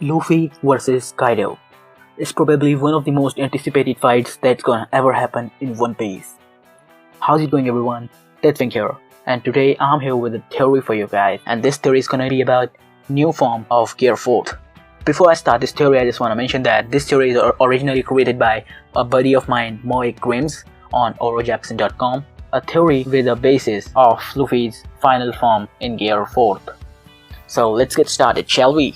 Luffy versus Kaido is probably one of the most anticipated fights that's gonna ever happen in One Piece. How's it going, everyone? Deathwing here, and today I'm here with a theory for you guys, and this theory is gonna be about new form of Gear 4th. Before I start this theory, I just wanna mention that this theory is originally created by a buddy of mine, Moik Grims, on orojackson.com, a theory with a basis of Luffy's final form in Gear 4th. So let's get started, shall we?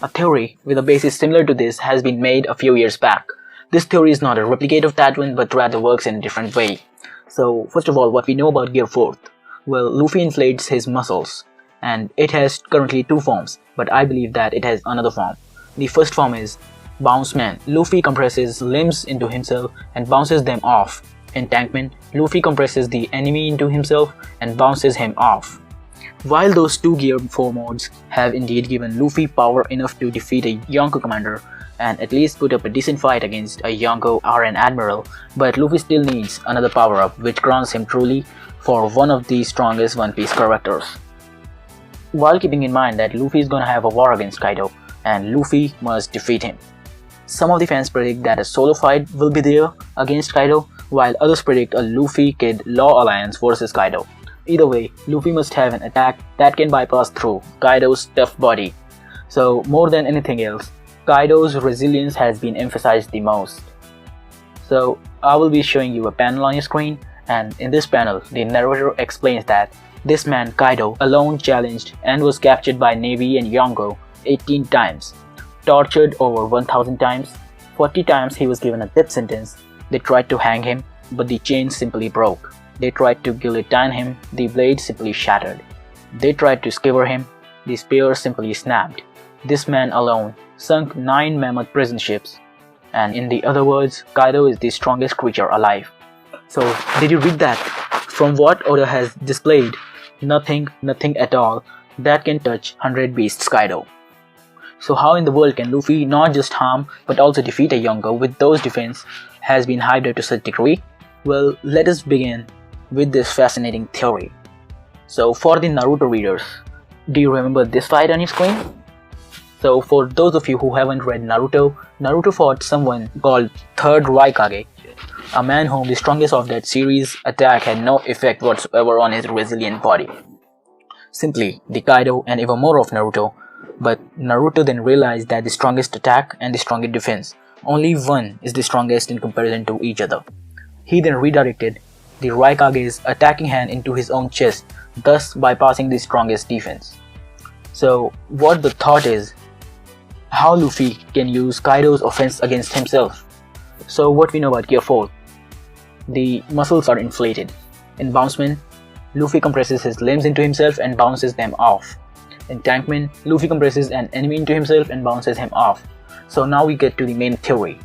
A theory with a basis similar to this has been made a few years back. This theory is not a replicate of that one, but rather works in a different way. So first of all, what we know about Gear 4th? Well, Luffy inflates his muscles, and it has currently two forms, but I believe that it has another form. The first form is Bounceman. Luffy compresses limbs into himself and bounces them off. Entankment. Luffy compresses the enemy into himself and bounces him off. While those two Gear 4 modes have indeed given Luffy power enough to defeat a Yonko commander and at least put up a decent fight against a Yonko or an admiral, but Luffy still needs another power-up which grants him truly for one of the strongest One Piece characters. While keeping in mind that Luffy is gonna have a war against Kaido and Luffy must defeat him. Some of the fans predict that a solo fight will be there against Kaido, while others predict a Luffy-Kid Law Alliance versus Kaido. Either way, Luffy must have an attack that can bypass through Kaido's tough body. So more than anything else, Kaido's resilience has been emphasized the most. So I will be showing you a panel on your screen, and in this panel, the narrator explains that this man Kaido alone challenged and was captured by Navy and Yonko 18 times, tortured over 1000 times, 40 times he was given a death sentence. They tried to hang him, but the chains simply broke. They tried to guillotine him, the blade simply shattered. They tried to skewer him, the spear simply snapped. This man alone sunk 9 mammoth prison ships. And in the other words, Kaido is the strongest creature alive. So, did you read that? From what Oda has displayed, nothing at all that can touch 100 Beasts Kaido. So how in the world can Luffy not just harm but also defeat a Yonko with those defense has been hyped up to such degree? Well, let us begin with this fascinating theory. So for the Naruto readers, do you remember this fight on your screen? So for those of you who haven't read Naruto, Naruto fought someone called Third Raikage, a man whom the strongest of that series attack had no effect whatsoever on his resilient body. Simply the Kaido and even more of Naruto, but Naruto then realized that the strongest attack and the strongest defense, only one is the strongest in comparison to each other. He then redirected the Raikage's attacking hand into his own chest, thus bypassing the strongest defense. So what the thought is, how Luffy can use Kaido's offense against himself. So what we know about Gear 4, the muscles are inflated. In Bounceman, Luffy compresses his limbs into himself and bounces them off. In Tankman, Luffy compresses an enemy into himself and bounces him off. So now we get to the main theory.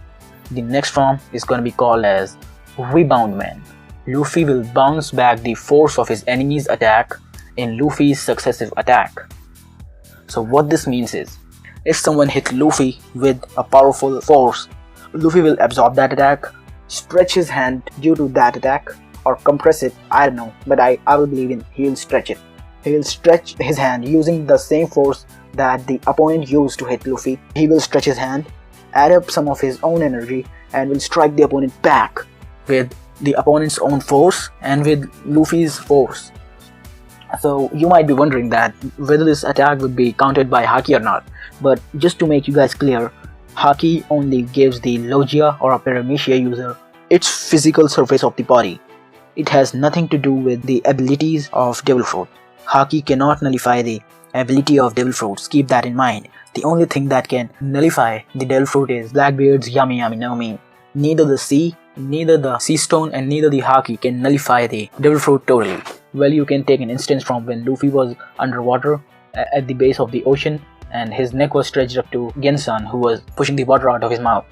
The next form is going to be called as Reboundman. Luffy will bounce back the force of his enemy's attack in Luffy's successive attack. So what this means is, if someone hits Luffy with a powerful force, Luffy will absorb that attack, stretch his hand due to that attack, or compress it, I don't know, but I will believe in he'll stretch it. He will stretch his hand using the same force that the opponent used to hit Luffy. He will stretch his hand, add up some of his own energy, and will strike the opponent back with the opponent's own force and with Luffy's force. So you might be wondering that whether this attack would be countered by Haki or not, but just to make you guys clear, Haki only gives the Logia or a Paramecia user its physical surface of the body. It has nothing to do with the abilities of Devil Fruit. Haki cannot nullify the ability of Devil Fruits, keep that in mind. The only thing that can nullify the Devil Fruit is Blackbeard's Yummy Yummy no Mi. Neither the sea stone and neither the Haki can nullify the Devil Fruit totally. Well, you can take an instance from when Luffy was underwater at the base of the ocean and his neck was stretched up to Gensan, who was pushing the water out of his mouth.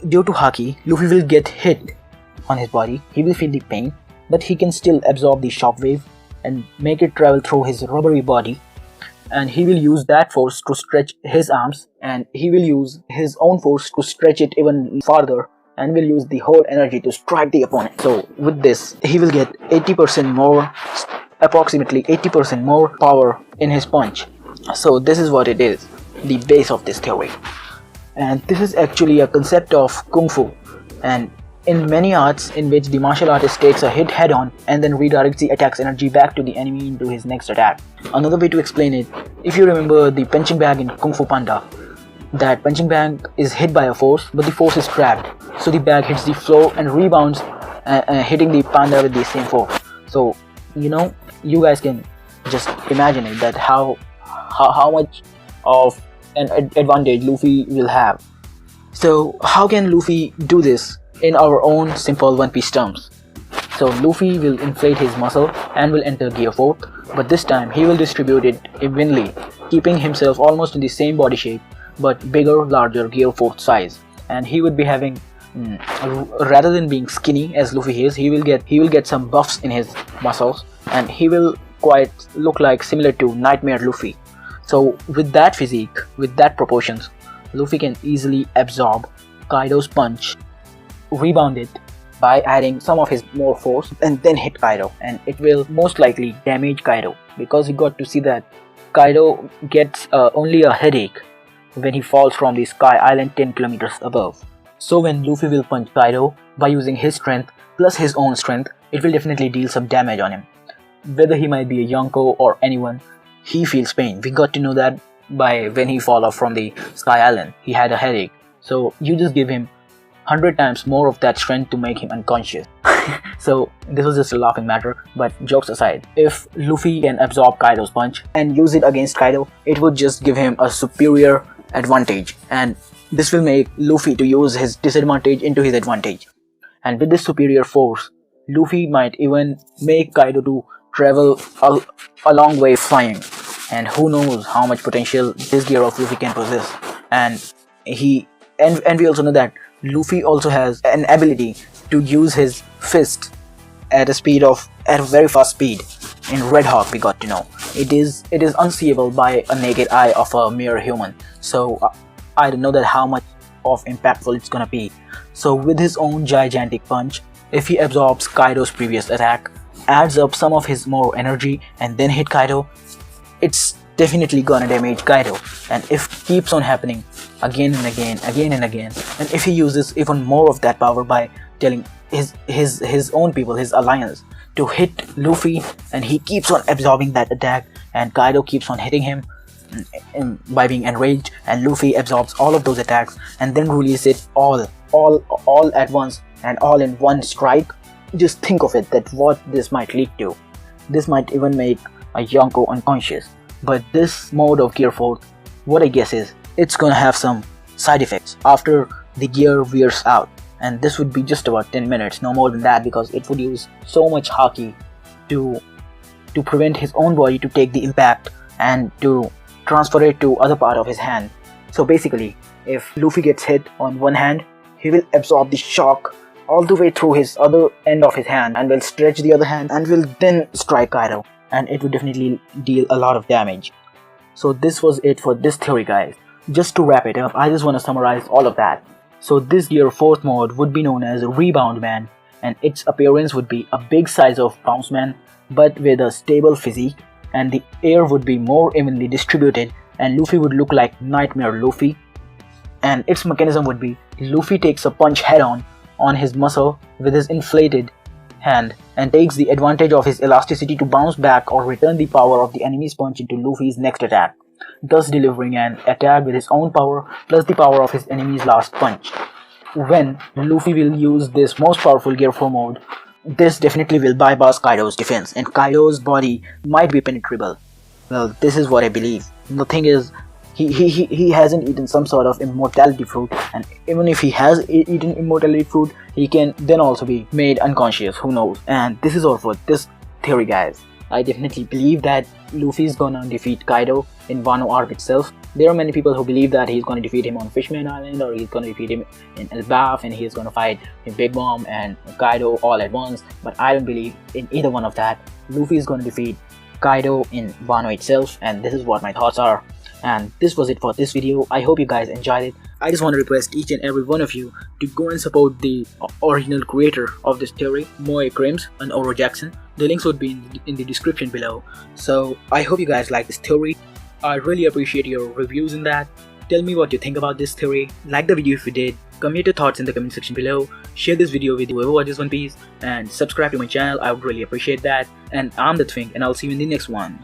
Due to Haki, Luffy will get hit on his body, he will feel the pain, but he can still absorb the shockwave and make it travel through his rubbery body, and he will use that force to stretch his arms, and he will use his own force to stretch it even farther and will use the whole energy to strike the opponent. So with this, he will get 80% more, approximately 80% more power in his punch. So this is what it is. the base of this theory. And this is actually a concept of Kung Fu, and in many arts in which the martial artist takes a hit head on and then redirects the attack's energy back to the enemy into his next attack. Another way to explain it, if you remember the punching bag in Kung Fu Panda, that punching bag is hit by a force, but the force is trapped, so the bag hits the floor and rebounds, hitting the panda with the same force. So you guys can just imagine it, that how much of an advantage Luffy will have. So how can Luffy do this in our own simple One Piece terms? So Luffy will inflate his muscle and will enter Gear 4, but this time he will distribute it evenly, keeping himself almost in the same body shape but bigger, larger Gear 4 size. And he would be having, rather than being skinny as Luffy is, he will get some buffs in his muscles, and he will quite look like similar to Nightmare Luffy. So with that physique, with that proportions, Luffy can easily absorb Kaido's punch, rebound it by adding some of his more force, and then hit Kaido, and it will most likely damage Kaido, because you got to see that Kaido gets only a headache when he falls from the Sky Island 10 kilometers above. So when Luffy will punch Kaido by using his strength plus his own strength, it will definitely deal some damage on him. Whether he might be a Yonko or anyone, he feels pain. We got to know that by when he fall off from the Sky Island, he had a headache. So you just give him 100 times more of that strength to make him unconscious. So this was just a laughing matter, but jokes aside, if Luffy can absorb Kaido's punch and use it against Kaido, it would just give him a superior advantage, and this will make Luffy to use his disadvantage into his advantage. And with this superior force, Luffy might even make Kaido to travel a long way flying, and who knows how much potential this gear of Luffy can possess. And we also know that Luffy also has an ability to use his fist at a very fast speed. In Red Hawk, we got to know it is unseeable by a naked eye of a mere human. So I don't know that how much of impactful it's gonna be. So with his own gigantic punch, if he absorbs Kaido's previous attack, adds up some of his more energy, and then hit Kaido, it's definitely gonna damage Kaido. And if it keeps on happening again and again, and if he uses even more of that power by telling his own people, his alliance, to hit Luffy, and he keeps on absorbing that attack, and Kaido keeps on hitting him by being enraged, and Luffy absorbs all of those attacks and then releases it all at once and all in one strike. Just think of it, that what this might lead to. This might even make a Yonko unconscious. But this mode of Gear 4, what I guess is, it's gonna have some side effects after the gear wears out. And this would be just about 10 minutes, no more than that, because it would use so much haki to prevent his own body to take the impact and to transfer it to other part of his hand. So basically, if Luffy gets hit on one hand, he will absorb the shock all the way through his other end of his hand and will stretch the other hand and will then strike Kaido, and it would definitely deal a lot of damage. So this was it for this theory, guys. Just to wrap it up, I just want to summarize all of that. So this Gear 4th mode would be known as Reboundman, and its appearance would be a big size of Bounce Man but with a stable physique, and the air would be more evenly distributed, and Luffy would look like Nightmare Luffy. And its mechanism would be Luffy takes a punch head on his muscle with his inflated hand and takes the advantage of his elasticity to bounce back or return the power of the enemy's punch into Luffy's next attack, thus delivering an attack with his own power plus the power of his enemy's last punch. When Luffy will use this most powerful Gear 4 mode, this definitely will bypass Kaido's defense, and Kaido's body might be penetrable. Well, this is what I believe. The thing is, he hasn't eaten some sort of immortality fruit, and even if he has eaten immortality fruit, he can then also be made unconscious, who knows. And this is all for this theory, guys. I definitely believe that Luffy is gonna defeat Kaido in Wano arc itself. There are many people who believe that he's gonna defeat him on Fishman Island, or he's gonna defeat him in Elbaf, and he's gonna fight Big Mom and Kaido all at once, but I don't believe in either one of that. Luffy is gonna defeat Kaido in Wano itself, and this is what my thoughts are. And this was it for this video. I hope you guys enjoyed it. I just want to request each and every one of you to go and support the original creator of this theory, Moe Crims and Oro Jackson. The links would be in the description below. So I hope you guys like this theory. I really appreciate your reviews in that. Tell me what you think about this theory, like the video if you did, comment your thoughts in the comment section below, share this video with whoever watches One Piece, and subscribe to my channel. I would really appreciate that. And I'm the Twink, and I'll see you in the next one.